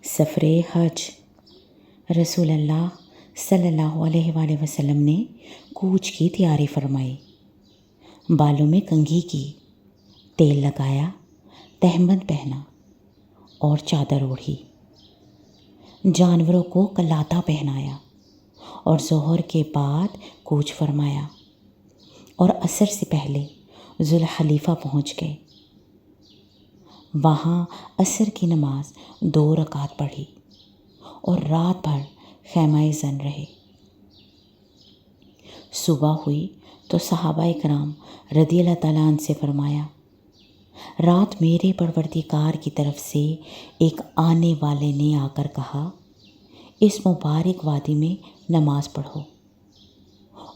سفر حج۔ رسول اللہ صلی اللہ علیہ وآلہ وسلم نے کوچ کی تیاری فرمائی، بالوں میں کنگھی کی، تیل لگایا، تہمت پہنا اور چادر اوڑھی، جانوروں کو کلاتا پہنایا اور ظہر کے بعد کوچ فرمایا اور عصر سے پہلے ذوالحلیفہ پہنچ گئے۔ وہاں عصر کی نماز 2 رکعت پڑھی اور رات بھر خیمہ زن رہے۔ صبح ہوئی تو صحابہ کرام رضی اللہ تعالیٰ عنہ سے فرمایا، رات میرے پروردگار کی طرف سے ایک آنے والے نے آ کر کہا، اس مبارک وادی میں نماز پڑھو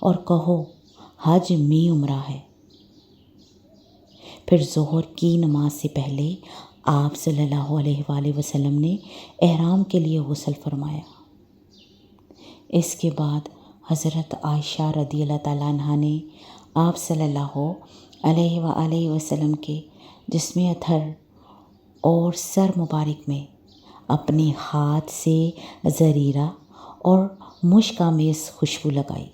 اور کہو حج میں عمرہ ہے۔ پھر ظہر کی نماز سے پہلے آپ صلی اللہ علیہ وآلہ وسلم نے احرام کے لیے غسل فرمایا۔ اس کے بعد حضرت عائشہ رضی اللہ تعالیٰ عنہا نے آپ صلی اللہ علیہ وآلہ وسلم کے جسم اطہر اور سر مبارک میں اپنے ہاتھ سے زریرہ اور مشک آمیز خوشبو لگائی۔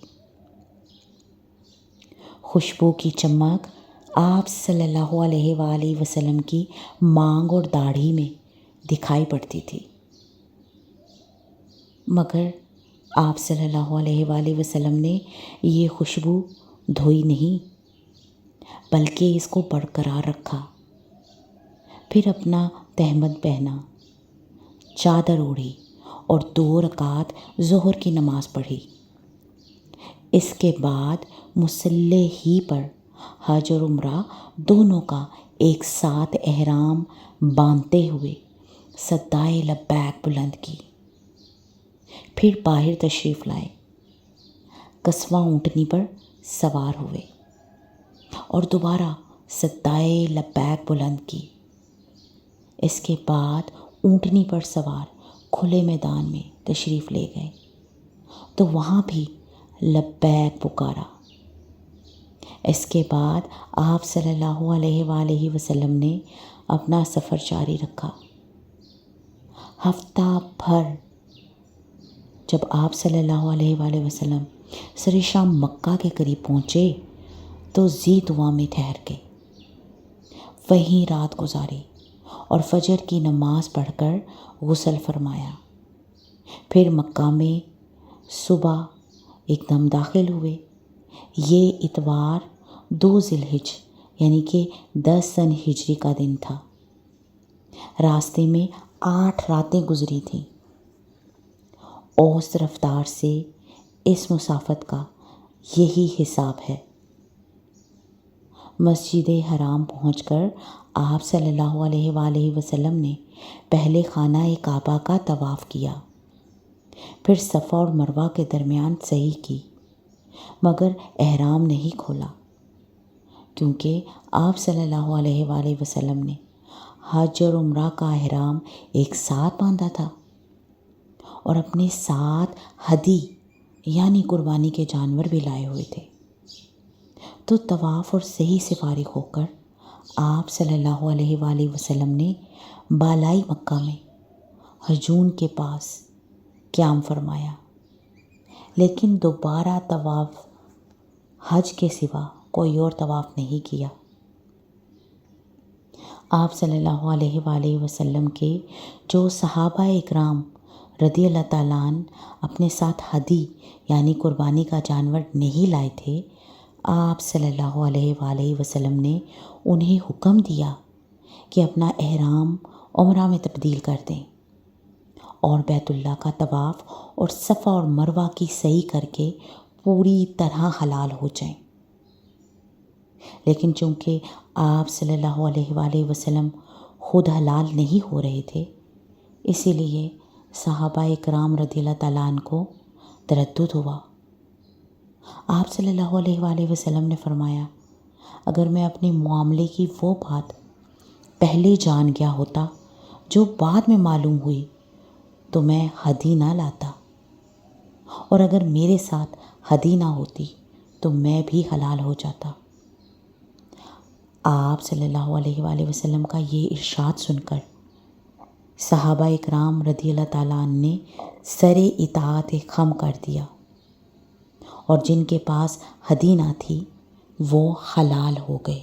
خوشبو کی چمک آپ صلی اللہ علیہ وآلہ وسلم کی مانگ اور داڑھی میں دکھائی پڑتی تھی، مگر آپ صلی اللہ علیہ وآلہ وسلم نے یہ خوشبو دھوئی نہیں بلکہ اس کو برقرار رکھا۔ پھر اپنا تہمت پہنا، چادر اوڑھی اور 2 رکعت ظہر کی نماز پڑھی۔ اس کے بعد مصلی ہی پر حج اور عمرہ دونوں کا ایک ساتھ احرام باندھتے ہوئے صدائے لبیک بلند کی۔ پھر باہر تشریف لائے، کسوہ اونٹنی پر سوار ہوئے اور دوبارہ صدائے لبیک بلند کی۔ اس کے بعد اونٹنی پر سوار کھلے میدان میں تشریف لے گئے تو وہاں بھی لبیک پکارا۔ اس کے بعد آپ صلی اللہ علیہ وآلہ وسلم نے اپنا سفر جاری رکھا۔ ہفتہ بھر جب آپ صلی اللہ علیہ وآلہ وسلم سر شام مکہ کے قریب پہنچے تو ذی طویٰ میں ٹھہر گئے، وہیں رات گزاری اور فجر کی نماز پڑھ کر غسل فرمایا۔ پھر مکہ میں صبح ایک دم داخل ہوئے۔ یہ اتوار 2 ذی الحجہ یعنی کہ 10 سن ہجری کا دن تھا۔ راستے میں 8 راتیں گزری تھیں۔ اوسط رفتار سے اس مسافت کا یہی حساب ہے۔ مسجد حرام پہنچ کر آپ صلی اللہ علیہ وآلہ وسلم نے پہلے خانہ کعبہ کا طواف کیا، پھر صفا اور مروہ کے درمیان سعی کی، مگر احرام نہیں کھولا، کیونکہ آپ صلی اللہ علیہ وآلہ وسلم نے حج اور عمرہ کا احرام ایک ساتھ باندھا تھا اور اپنے ساتھ ہدی یعنی قربانی کے جانور بھی لائے ہوئے تھے۔ تو طواف اور سعی سے فارغ ہو کر آپ صلی اللہ علیہ وآلہ وسلم نے بالائی مکہ میں حجون کے پاس قیام فرمایا، لیکن دوبارہ طواف حج کے سوا کوئی اور طواف نہیں کیا۔ آپ صلی اللہ علیہ وآلہ وسلم کے جو صحابہ اکرام رضی اللہ تعالیٰ عنہ اپنے ساتھ ہدی یعنی قربانی کا جانور نہیں لائے تھے، آپ صلی اللہ علیہ وآلہ وسلم نے انہیں حکم دیا کہ اپنا احرام عمرہ میں تبدیل کر دیں اور بیت اللہ کا طواف اور صفا اور مروہ کی سعی کر کے پوری طرح حلال ہو جائیں۔ لیکن چونکہ آپ صلی اللہ علیہ وآلہ وسلم خود حلال نہیں ہو رہے تھے، اسی لیے صحابہ اکرام رضی اللہ تعالیٰ عنہ کو تردد ہوا۔ آپ صلی اللہ علیہ وآلہ وسلم نے فرمایا، اگر میں اپنے معاملے کی وہ بات پہلے جان گیا ہوتا جو بعد میں معلوم ہوئی تو میں ہدی نہ لاتا، اور اگر میرے ساتھ ہدی نہ ہوتی تو میں بھی حلال ہو جاتا۔ آپ صلی اللہ علیہ وآلہ وسلم کا یہ ارشاد سن کر صحابہ اکرام رضی اللہ تعالیٰ عنہ نے سر اطاعت خم کر دیا، اور جن کے پاس ہدی نہ تھی وہ حلال ہو گئے۔